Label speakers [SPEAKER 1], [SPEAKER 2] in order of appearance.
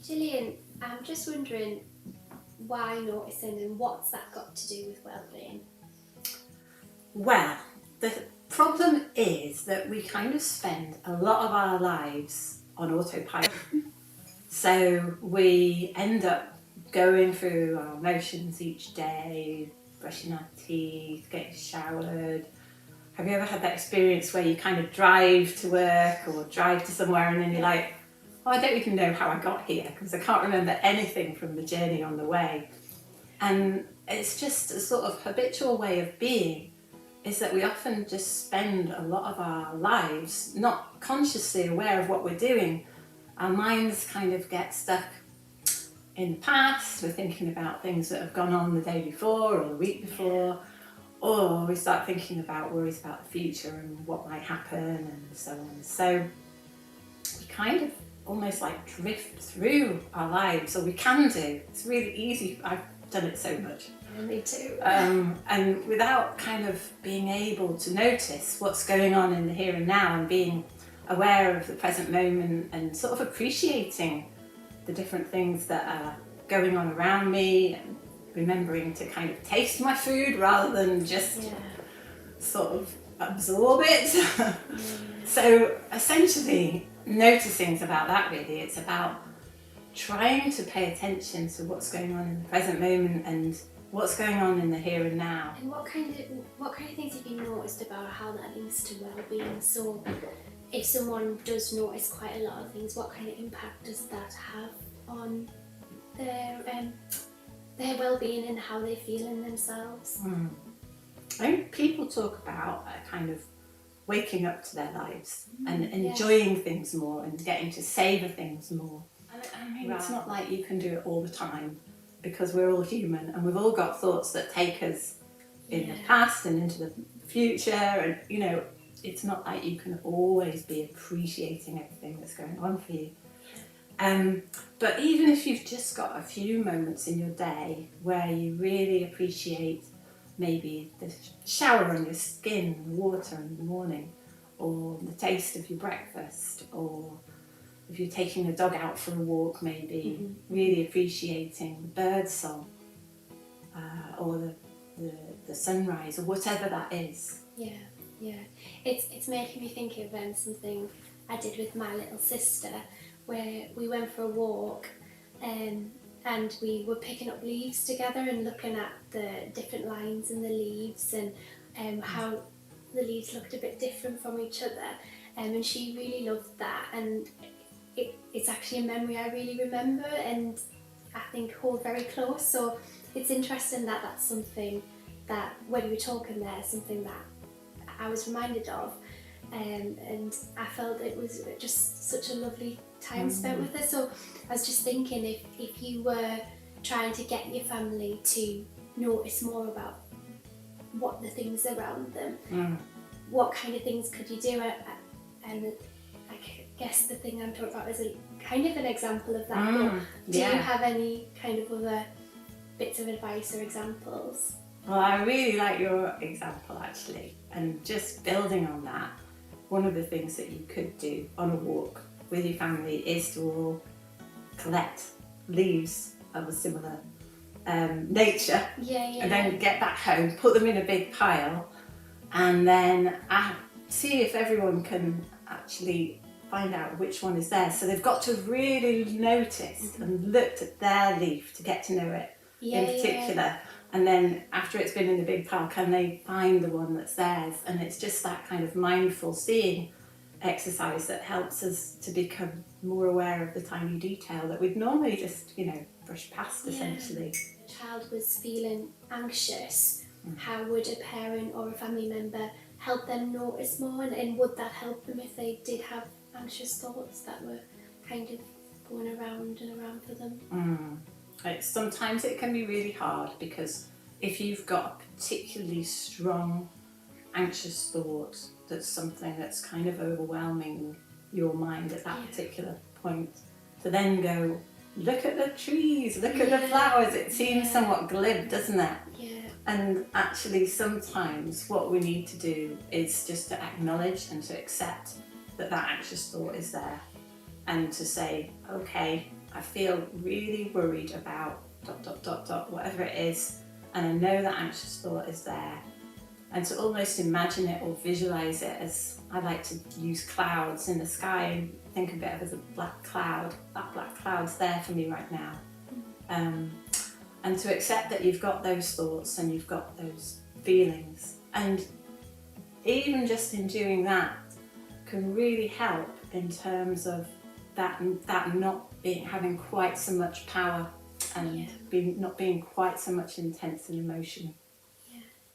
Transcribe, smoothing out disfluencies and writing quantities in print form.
[SPEAKER 1] Gillian, I'm just wondering why noticing and what's that got to do with wellbeing?
[SPEAKER 2] Well, the problem is that we kind of spend a lot of our lives on autopilot. So we end up going through our motions each day, brushing our teeth, getting showered. Have you ever had that experience where you kind of drive to work or drive to somewhere and then you're like, oh, I don't even know how I got here because I can't remember anything from the journey on the way. And it's just a sort of habitual way of being, is that we often just spend a lot of our lives not consciously aware of what we're doing. Our minds kind of get stuck in the past. We're thinking about things that have gone on the day before or the week before, or we start thinking about worries about the future and what might happen and so on. So we kind of almost like drift through our lives, or we can do. It's really easy. I've done it so much.
[SPEAKER 1] Yeah, me too.
[SPEAKER 2] And without kind of being able to notice what's going on in the here and now and being aware of the present moment and sort of appreciating the different things that are going on around me and remembering to kind of taste my food rather than just sort of absorb it. So essentially noticing is about that really. It's about trying to pay attention to what's going on in the present moment and what's going on in the here and now.
[SPEAKER 1] And what kind of things have you noticed about how that links to well-being? So if someone does notice quite a lot of things, what kind of impact does that have on their well-being and how they feel in themselves?
[SPEAKER 2] I think people talk about kind of waking up to their lives and enjoying things more and getting to savour things more. I mean, it's not like you can do it all the time because we're all human and we've all got thoughts that take us in the past and into the future, and you know, it's not like you can always be appreciating everything that's going on for you. But even if you've just got a few moments in your day where you really appreciate maybe the shower on your skin, the water in the morning, or the taste of your breakfast, or if you're taking a dog out for a walk, maybe really appreciating the bird song, or the sunrise, or whatever that is.
[SPEAKER 1] It's making me think of something I did with my little sister, where we went for a walk and we were picking up leaves together and looking at the different lines in the leaves and how the leaves looked a bit different from each other, and she really loved that, and it's actually a memory I really remember and I think hold very close. So it's interesting that that's something that, when you were talking there, something that I was reminded of, and I felt it was just such a lovely time spent with her. So I was just thinking, if you were trying to get your family to notice more about what the things around them, what kind of things could you do? And I guess the thing I'm talking about is a kind of an example of that. But do you have any kind of other bits of advice or examples?
[SPEAKER 2] Well, I really like your example actually, and just building on that, one of the things that you could do on a walk with your family is to all collect leaves of a similar nature, and then get back home, put them in a big pile, and then see if everyone can actually find out which one is theirs. So they've got to really noticed and looked at their leaf to get to know it in particular. And then after it's been in the big pile, can they find the one that's theirs? And it's just that kind of mindful seeing exercise that helps us to become more aware of the tiny detail that we'd normally just, you know, brush past essentially.
[SPEAKER 1] If a child was feeling anxious, how would a parent or a family member help them notice more, and would that help them if they did have anxious thoughts that were kind of going around and around for them?
[SPEAKER 2] Sometimes it can be really hard, because if you've got a particularly strong anxious thought, that's something that's kind of overwhelming your mind at that particular point, to then go, look at the trees, look at the flowers, it seems somewhat glib, doesn't it? And actually sometimes what we need to do is just to acknowledge and to accept that that anxious thought is there, and to say, okay, I feel really worried about ... whatever it is, and I know that anxious thought is there, and to almost imagine it or visualize it as, I like to use clouds in the sky and think of it as a black cloud. That black cloud's there for me right now. And to accept that you've got those thoughts and you've got those feelings, and even just in doing that can really help in terms of that not having quite so much power and not being quite so much intense in emotion.